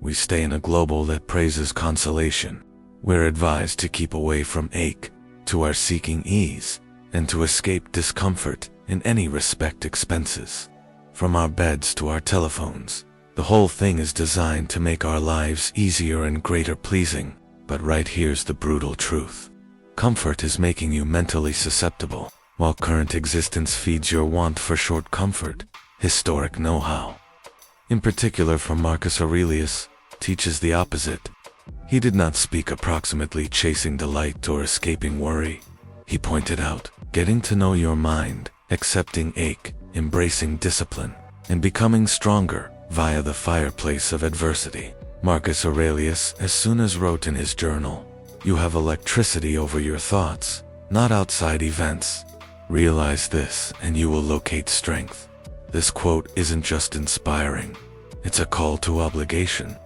we stay in a global that praises consolation. We're advised to keep away from ache, to our seeking ease, and to escape discomfort in any respect expenses. From our beds to our telephones, the whole thing is designed to make our lives easier and greater pleasing. But right here's the brutal truth. Comfort is making you mentally susceptible, while current existence feeds your want for short comfort. Historic know-how, in particular from Marcus Aurelius, teaches the opposite. He did not speak approximately chasing delight or escaping worry. He pointed out, getting to know your mind, accepting ache, embracing discipline, and becoming stronger via the fireplace of adversity. Marcus Aurelius as soon as wrote in his journal, "You have electricity over your thoughts, not outside events. Realize this and you will locate strength." This quote isn't just inspiring, it's a call to obligation.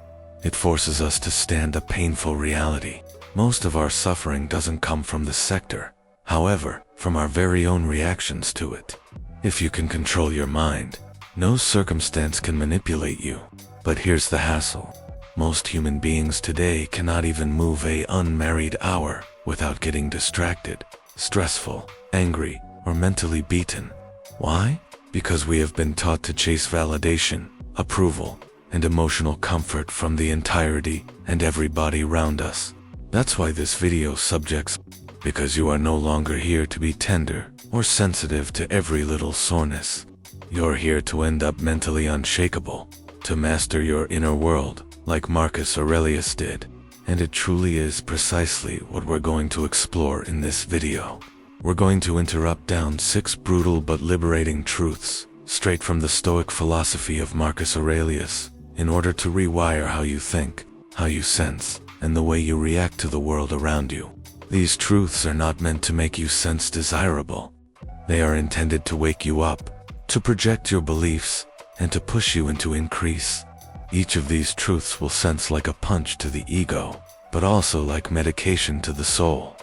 It forces us to stand a painful reality. Most of our suffering doesn't come from the sector, however, from our very own reactions to it. If you can control your mind, no circumstance can manipulate you. But here's the hassle. Most human beings today cannot even move an unmarried hour without getting distracted, stressful, angry, or mentally beaten. Why? Because we have been taught to chase validation, approval, and emotional comfort from the entirety and everybody around us. That's why this video subjects, because you are no longer here to be tender or sensitive to every little soreness. You're here to end up mentally unshakable, to master your inner world, like Marcus Aurelius did. And it truly is precisely what we're going to explore in this video. We're going to interrupt down 6 brutal but liberating truths, straight from the Stoic philosophy of Marcus Aurelius, in order to rewire how you think, how you sense, and the way you react to the world around you. These truths are not meant to make you sense desirable. They are intended to wake you up, to project your beliefs, and to push you into increase. Each of these truths will sense like a punch to the ego, but also like medication to the soul.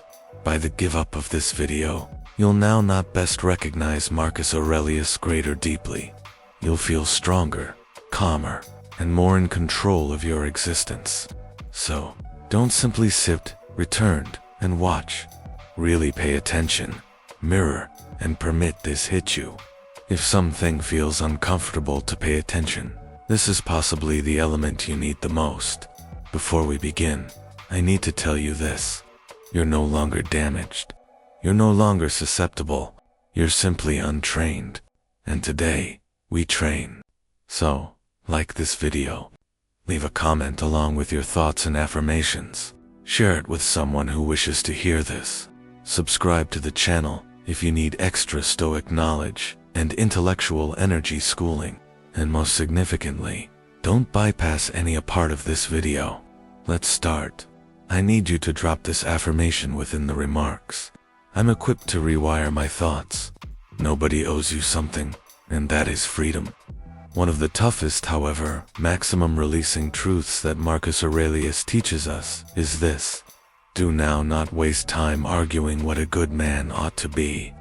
By the give up of this video, you'll now not best recognize Marcus Aurelius greater deeply. You'll feel stronger, calmer, and more in control of your existence. So, don't simply sit, return, and watch. Really pay attention, mirror, and permit this hit you. If something feels uncomfortable to pay attention, this is possibly the element you need the most. Before we begin, I need to tell you this. You're no longer damaged. You're no longer susceptible. You're simply untrained. And today, we train. So, like this video. Leave a comment along with your thoughts and affirmations. Share it with someone who wishes to hear this. Subscribe to the channel if you need extra Stoic knowledge and intellectual energy schooling. And most significantly, don't bypass any part of this video. Let's start. I need you to drop this affirmation within the remarks. I'm equipped to rewire my thoughts. Nobody owes you something, and that is freedom. One of the toughest, however, maximum releasing truths that Marcus Aurelius teaches us is this. Do now not waste time arguing what a good man ought to be.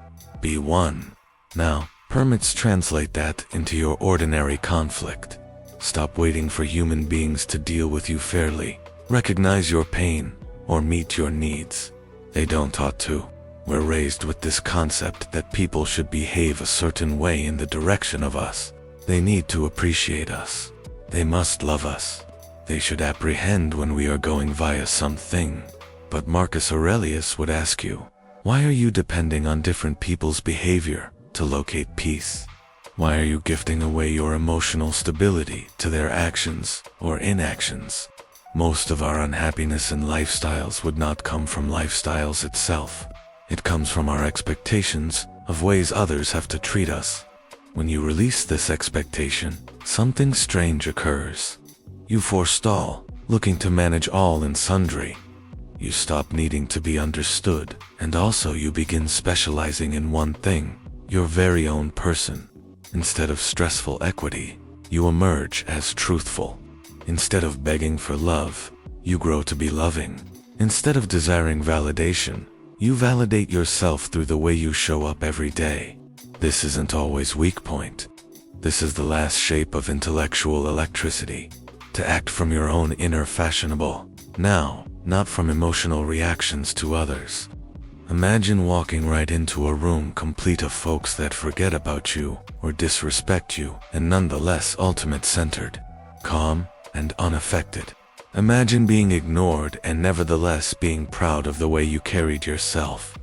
Be one. Now, permits translate that into your ordinary conflict. Stop waiting for human beings to deal with you fairly. Recognize your pain, or meet your needs. They don't ought to. We're raised with this concept that people should behave a certain way in the direction of us. They need to appreciate us. They must love us. They should apprehend when we are going via something. But Marcus Aurelius would ask you, why are you depending on different people's behavior to locate peace? Why are you gifting away your emotional stability to their actions or inactions? Most of our unhappiness and lifestyles would not come from lifestyles itself. It comes from our expectations of ways others have to treat us. When you release this expectation, something strange occurs. You forestall, looking to manage all and sundry. You stop needing to be understood, and also you begin specializing in one thing, your very own person. Instead of stressful equity, you emerge as truthful. Instead of begging for love, you grow to be loving. Instead of desiring validation, you validate yourself through the way you show up every day. This isn't always weak point. This is the last shape of intellectual electricity. to act from your own inner fashionable now, not from emotional reactions to others. Imagine walking right into a room complete of folks that forget about you or disrespect you and nonetheless ultimate centered, calm, and unaffected. Imagine being ignored and nevertheless being proud of the way you carried yourself.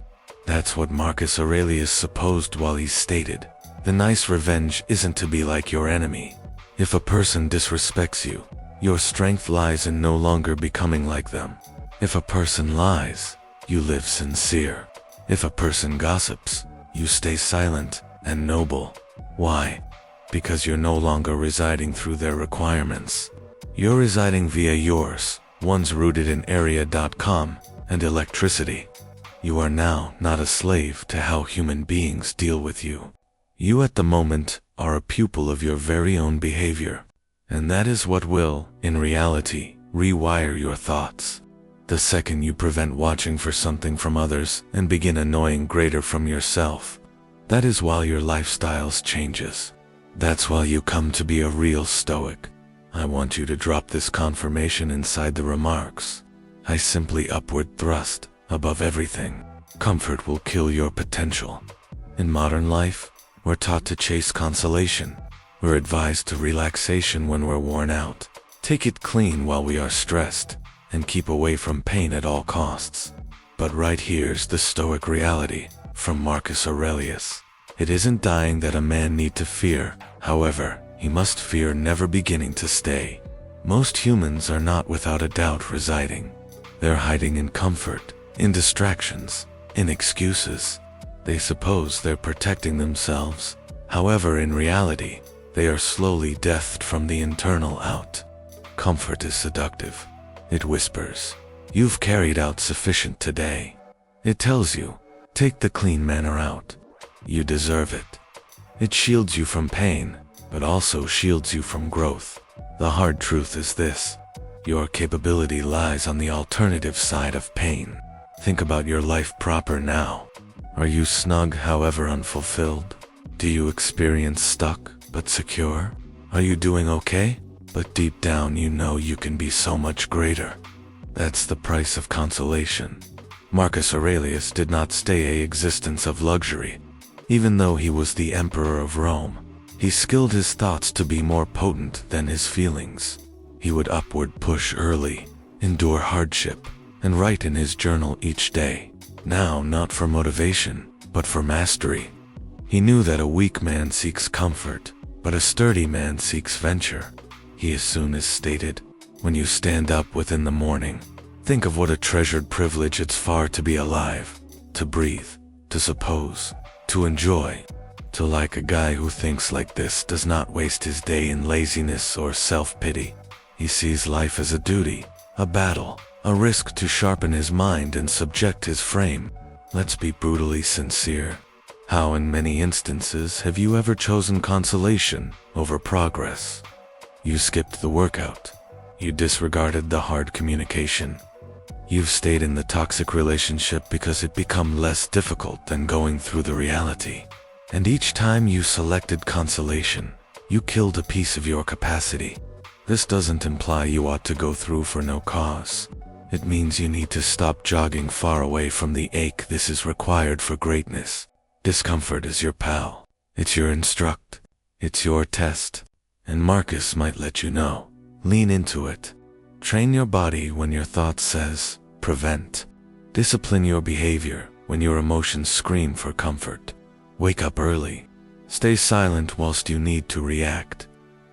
That's what Marcus Aurelius supposed while he stated, "The nice revenge isn't to be like your enemy." If a person disrespects you, your strength lies in no longer becoming like them. If a person lies, you live sincere. If a person gossips, you stay silent and noble. Why? Because you're no longer residing through their requirements. You're residing via yours, ones rooted in area.com and electricity. You are now not a slave to how human beings deal with you. You at the moment are a pupil of your very own behavior. And that is what will, in reality, rewire your thoughts. The second you prevent watching for something from others and begin annoying greater from yourself, that is while your lifestyles changes. That's while you come to be a real Stoic. I want you to drop this confirmation inside the remarks. I simply upward thrust, above everything. Comfort will kill your potential. In modern life, we're taught to chase consolation. We're advised to relaxation when we're worn out. Take it clean while we are stressed, and keep away from pain at all costs. But right here's the Stoic reality, from Marcus Aurelius. It isn't dying that a man need to fear, however, he must fear never beginning to stay. Most humans are not without a doubt residing. They're hiding in comfort, in distractions, in excuses. They suppose they're protecting themselves. However, in reality, they are slowly deathed from the internal out. Comfort is seductive. It whispers, "You've carried out sufficient today." It tells you, "Take the clean manner out. You deserve it." It shields you from pain, but also shields you from growth. The hard truth is this: your capability lies on the alternative side of pain. Think about your life proper now. Are you snug however unfulfilled? Do you experience stuck but secure? Are you doing okay? But deep down you know you can be so much greater. That's the price of consolation. Marcus Aurelius did not stay an existence of luxury. Even though he was the emperor of Rome, he skilled his thoughts to be more potent than his feelings. He would upward push early, endure hardship, and write in his journal each day. Now not for motivation, but for mastery. He knew that a weak man seeks comfort, but a sturdy man seeks venture. He as soon as stated, "When you stand up within the morning, think of what a treasured privilege it's far to be alive, to breathe, to suppose, to enjoy, to like a guy who thinks like this does not waste his day in laziness or self-pity. He sees life as a duty, a battle, a risk to sharpen his mind and subject his frame." Let's be brutally sincere. How in many instances have you ever chosen consolation over progress? You skipped the workout. You disregarded the hard communication. You've stayed in the toxic relationship because it became less difficult than going through the reality. And each time you selected consolation, you killed a piece of your capacity. This doesn't imply you ought to go through for no cause. It means you need to stop jogging far away from the ache. This is required for greatness. Discomfort is your pal. It's your instruct. It's your test. And Marcus might let you know. Lean into it. Train your body when your thought says, prevent. Discipline your behavior when your emotions scream for comfort. Wake up early. Stay silent whilst you need to react.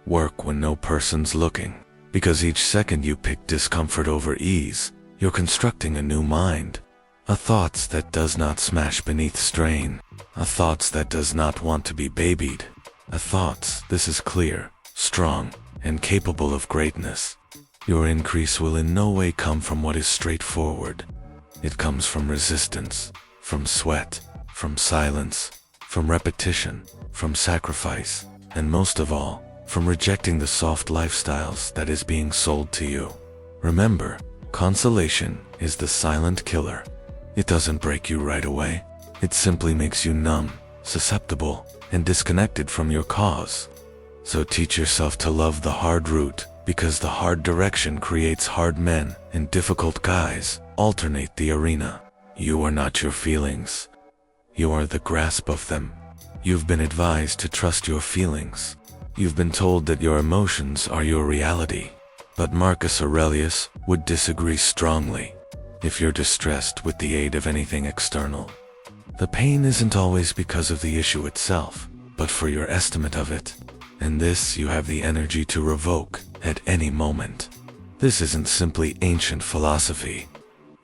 Work when no person's looking. Because each second you pick discomfort over ease, you're constructing a new mind. A thoughts that does not smash beneath strain. A thoughts that does not want to be babied. A thoughts, this is clear, strong, and capable of greatness. Your increase will in no way come from what is straightforward. It comes from resistance, from sweat, from silence, from repetition, from sacrifice, and most of all, from rejecting the soft lifestyles that is being sold to you. Remember, consolation is the silent killer. It doesn't break you right away. It simply makes you numb, susceptible, and disconnected from your cause. So teach yourself to love the hard route Because the hard direction creates hard men, and difficult guys alternate the arena. You are not your feelings. You are the grasp of them. You've been advised to trust your feelings. You've been told that your emotions are your reality. But Marcus Aurelius would disagree strongly. If you're distressed with the aid of anything external, the pain isn't always because of the issue itself, but for your estimate of it. And this you have the energy to revoke at any moment. This isn't simply ancient philosophy.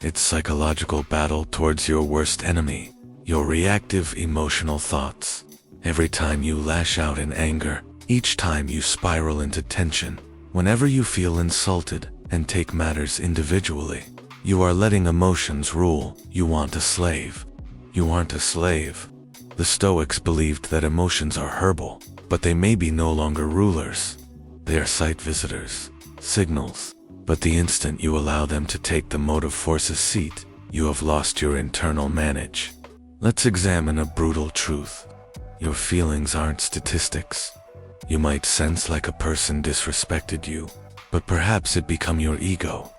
It's psychological battle towards your worst enemy, your reactive emotional thoughts. Every time you lash out in anger, each time you spiral into tension, whenever you feel insulted and take matters individually, you are letting emotions rule. You want a slave. You aren't a slave. The Stoics believed that emotions are herbal, but they may be no longer rulers. They are sight visitors, signals. But the instant you allow them to take the motive force's seat, you have lost your internal manage. Let's examine a brutal truth. Your feelings aren't statistics. You might sense like a person disrespected you, but perhaps it become your ego.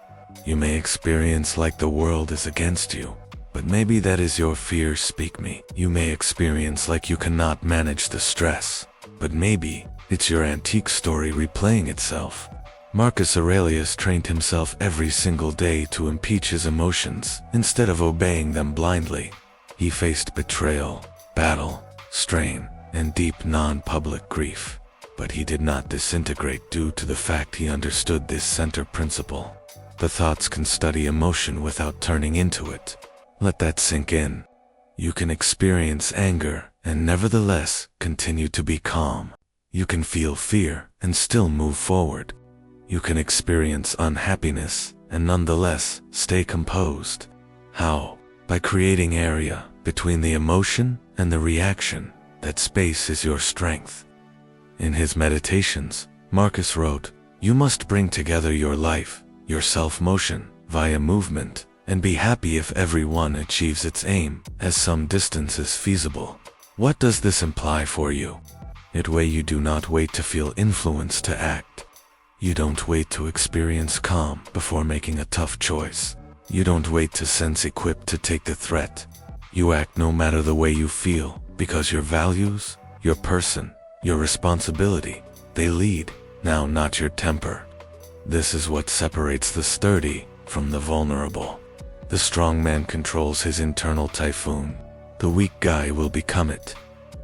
You may experience like the world is against you, but maybe that is your fear speak me. You may experience like you cannot manage the stress, but maybe it's your antique story replaying itself. Marcus Aurelius trained himself every single day to impeach his emotions instead of obeying them blindly. He faced betrayal, battle, strain, and deep non-public grief. But he did not disintegrate due to the fact he understood this center principle. The thoughts can study emotion without turning into it. Let that sink in. You can experience anger and nevertheless continue to be calm. You can feel fear and still move forward. You can experience unhappiness and nonetheless stay composed. How? By creating area between the emotion and the reaction. That space is your strength. In his meditations, Marcus wrote, "You must bring together your life, your self-motion, via movement, and be happy if everyone achieves its aim, as some distance is feasible." What does this imply for you? It way you do not wait to feel influenced to act. You don't wait to experience calm before making a tough choice. You don't wait to sense equipped to take the threat. You act no matter the way you feel, because your values, your person, your responsibility, they lead, now not your temper. This is what separates the sturdy from the vulnerable. The strong man controls his internal typhoon. The weak guy will become it.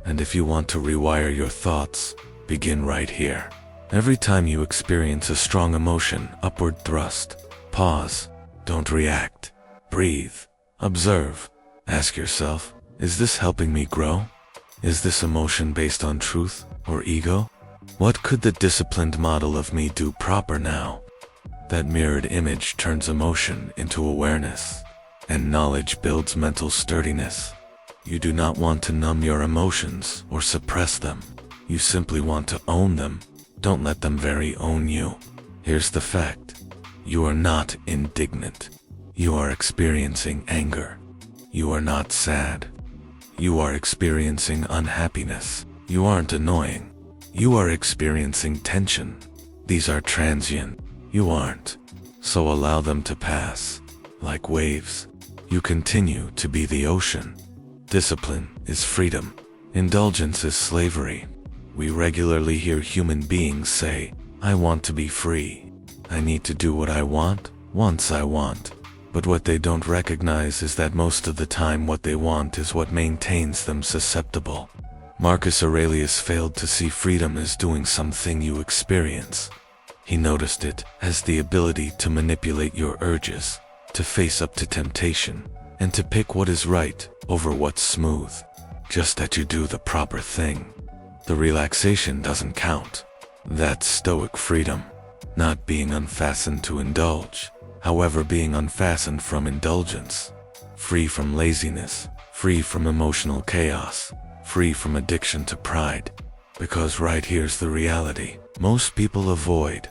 And if you want to rewire your thoughts, begin right here. Every time you experience a strong emotion, upward thrust, pause, don't react, breathe, observe. Ask yourself, is this helping me grow? Is this emotion based on truth or ego? What could the disciplined model of me do proper now? That mirrored image turns emotion into awareness, and knowledge builds mental sturdiness. You do not want to numb your emotions or suppress them. You simply want to own them. Don't let them very own you. Here's the fact. You are not indignant. You are experiencing anger. You are not sad. You are experiencing unhappiness. You aren't annoying. You are experiencing tension. These are transient. You aren't. So allow them to pass. Like waves, you continue to be the ocean. Discipline is freedom. Indulgence is slavery. We regularly hear human beings say, "I want to be free. I need to do what I want, once I want." But what they don't recognize is that most of the time what they want is what maintains them susceptible. Marcus Aurelius failed to see freedom as doing something you experience. He noticed it as the ability to manipulate your urges, to face up to temptation, and to pick what is right over what's smooth. Just that you do the proper thing. The relaxation doesn't count. That's Stoic freedom. Not being unfastened to indulge, however being unfastened from indulgence. Free from laziness, free from emotional chaos, free from addiction to pride. Because right here's the reality most people avoid.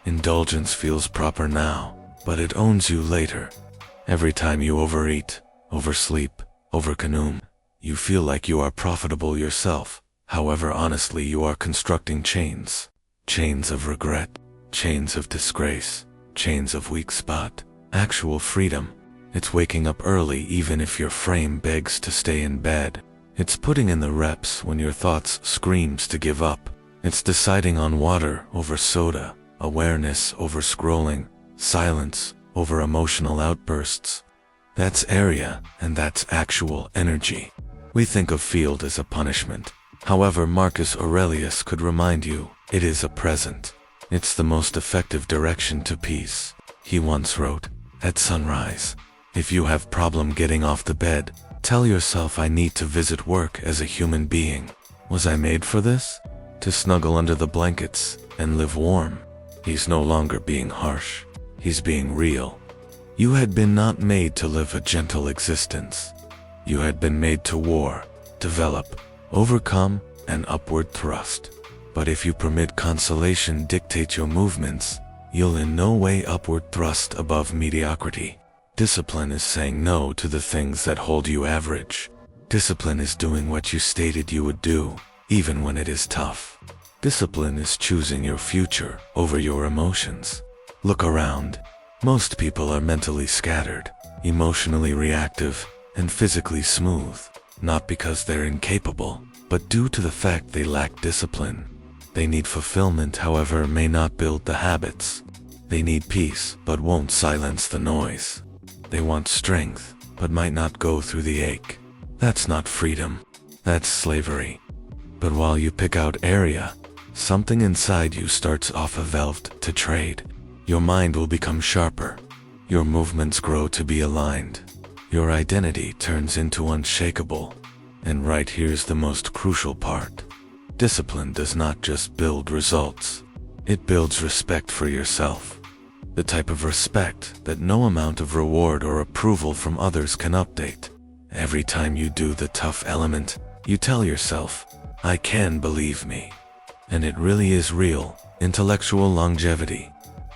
Indulgence feels proper now, but it owns you later. Every time you overeat, oversleep, overconsume, you feel like you are profitable yourself. However honestly you are constructing chains. Chains of regret. chains of disgrace, chains of weak spot. Actual freedom. It's waking up early even if your frame begs to stay in bed. It's putting in the reps when your thoughts screams to give up. It's deciding on water over soda, awareness over scrolling, silence over emotional outbursts. That's area, and that's actual energy. We think of field as a punishment. However, Marcus Aurelius could remind you, it is a present. It's the most effective direction to peace. He once wrote, at sunrise, if you have problem getting off the bed, tell yourself I need to visit work as a human being. Was I made for this? To snuggle under the blankets and live warm? He's no longer being harsh. He's being real. You had been not made to live a gentle existence. You had been made to war, develop, overcome, and upward thrust. But if you permit consolation dictate your movements, you'll in no way upward thrust above mediocrity. Discipline is saying no to the things that hold you average. Discipline is doing what you stated you would do, even when it is tough. Discipline is choosing your future over your emotions. Look around. Most people are mentally scattered, emotionally reactive, and physically smooth, not because they're incapable, but due to the fact they lack discipline. They need fulfillment, however, may not build the habits. They need peace, but won't silence the noise. They want strength, but might not go through the ache. That's not freedom. That's slavery. But while you pick out area, something inside you starts off evolved to trade. Your mind will become sharper. Your movements grow to be aligned. Your identity turns into unshakable. And right here's the most crucial part. Discipline does not just build results. It builds respect for yourself. The type of respect that no amount of reward or approval from others can update. Every time you do the tough element, you tell yourself, I can believe me. And it really is real, intellectual longevity.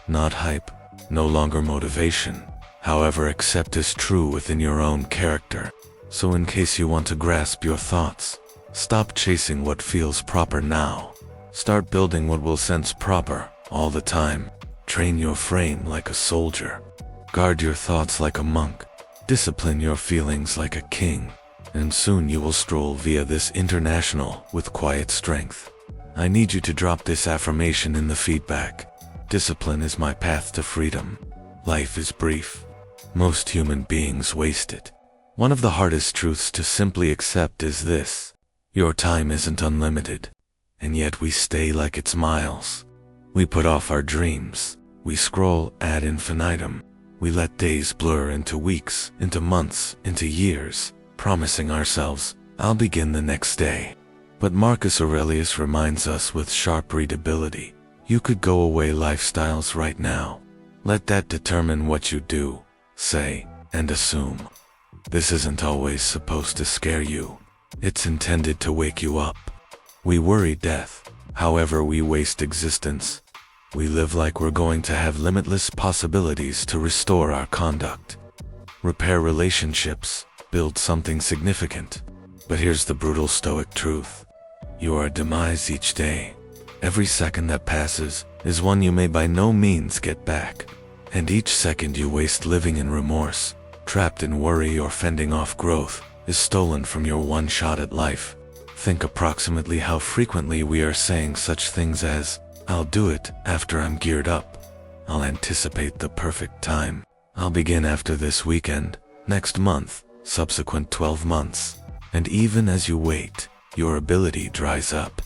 Not hype, no longer motivation. However, accept is true within your own character. So in case you want to grasp your thoughts, stop chasing what feels proper now. Start building what will sense proper all the time. Train your frame like a soldier. Guard your thoughts like a monk. Discipline your feelings like a king. And soon you will stroll via this international with quiet strength. I need you to drop this affirmation in the feedback. Discipline is my path to freedom. Life is brief. Most human beings waste it. One of the hardest truths to simply accept is this. Your time isn't unlimited. And yet we stay like it's miles. We put off our dreams. We scroll ad infinitum. We let days blur into weeks, into months, into years, promising ourselves, I'll begin the next day. But Marcus Aurelius reminds us with sharp readability, you could go away lifestyles right now. Let that determine what you do, say, and assume. This isn't always supposed to scare you. It's intended to wake you up. We worry death, however we waste existence. We live like we're going to have limitless possibilities to restore our conduct. Repair relationships, build something significant. But here's the brutal Stoic truth. You are demise each day. Every second that passes is one you may by no means get back. And each second you waste living in remorse, trapped in worry or fending off growth, is stolen from your one shot at life. Think approximately how frequently we are saying such things as, I'll do it after I'm geared up. I'll anticipate the perfect time. I'll begin after this weekend, next month, subsequent 12 months. And even as you wait, your ability dries up.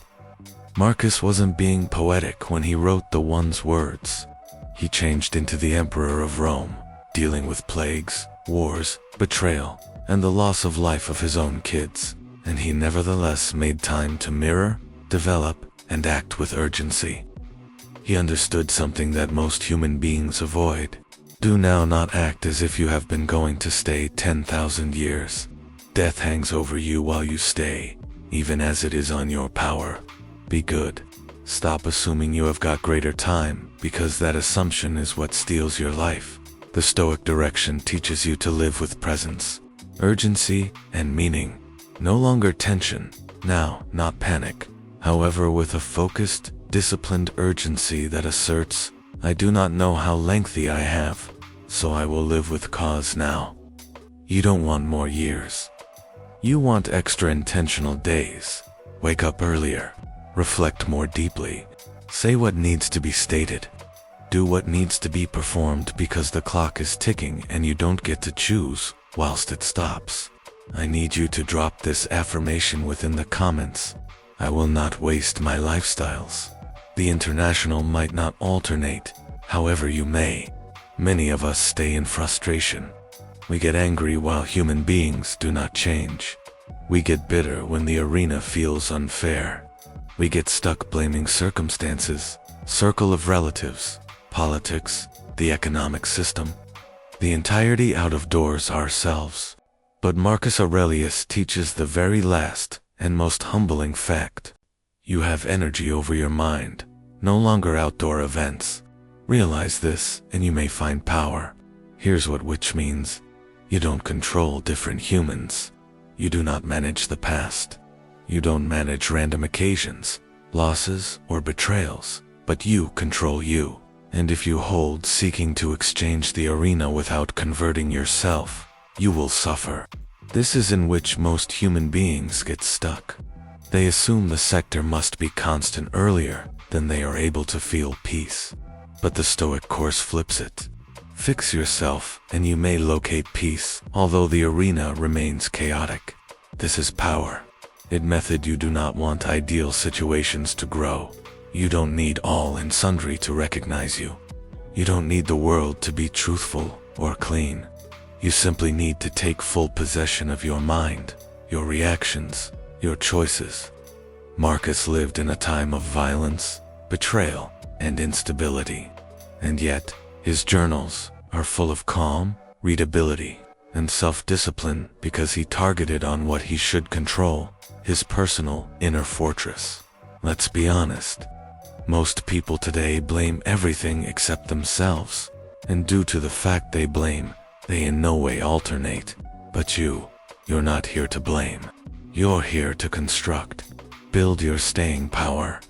Marcus wasn't being poetic when he wrote the one's words. He changed into the emperor of Rome, dealing with plagues, wars, betrayal, and the loss of life of his own kids. And he nevertheless made time to mirror, develop, and act with urgency. He understood something that most human beings avoid. Do now, not act as if you have been going to stay 10,000 years. Death hangs over you while you stay, even as it is on your power. Be good. Stop assuming you have got greater time, because that assumption is what steals your life. The Stoic direction teaches you to live with presence, urgency, and meaning. No longer tension, now, not panic. However, with a focused, disciplined urgency that asserts, I do not know how lengthy I have, so I will live with cause now. You don't want more years. You want extra intentional days. Wake up earlier. Reflect more deeply. Say what needs to be stated. Do what needs to be performed, because the clock is ticking and you don't get to choose whilst it stops. I need you to drop this affirmation within the comments. I will not waste my lifestyles. The international might not alternate, however you may. Many of us stay in frustration. We get angry while human beings do not change. We get bitter when the arena feels unfair. We get stuck blaming circumstances, circle of relatives, politics, the economic system, the entirety out of doors ourselves. But Marcus Aurelius teaches the very last and most humbling fact. You have energy over your mind, no longer outdoor events. Realize this and you may find power. Here's what which means. You don't control different humans. You do not manage the past. You don't manage random occasions, losses, or betrayals, but you control you. And if you hold seeking to exchange the arena without converting yourself, you will suffer. This is in which most human beings get stuck. They assume the sector must be constant earlier than they are able to feel peace. But the Stoic course flips it. Fix yourself and you may locate peace, although the arena remains chaotic. This is power. In method, you do not want ideal situations to grow. You don't need all and sundry to recognize you. You don't need the world to be truthful or clean. You simply need to take full possession of your mind, your reactions, your choices. Marcus lived in a time of violence, betrayal, and instability. And yet, his journals are full of calm, readability, and self-discipline because he targeted on what he should control, his personal inner fortress. Let's be honest. Most people today blame everything except themselves, and due to the fact they blame, they in no way alternate. But you're not here to blame. You're here to construct. Build your staying power.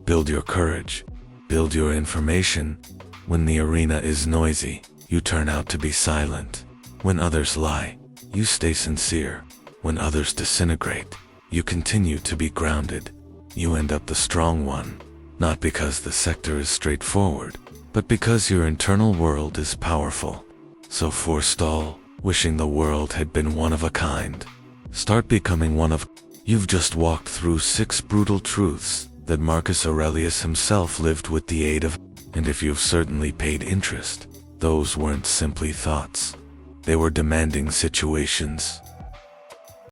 Build your courage. Build your information. When the arena is noisy, you turn out to be silent. When others lie, you stay sincere. When others disintegrate, you continue to be grounded. You end up the strong one, not because the sector is straightforward, but because your internal world is powerful. So forestall wishing the world had been one of a kind. Start becoming one of. You've just walked through 6 brutal truths that Marcus Aurelius himself lived with the aid of. And if you've certainly paid interest, those weren't simply thoughts. They were demanding situations,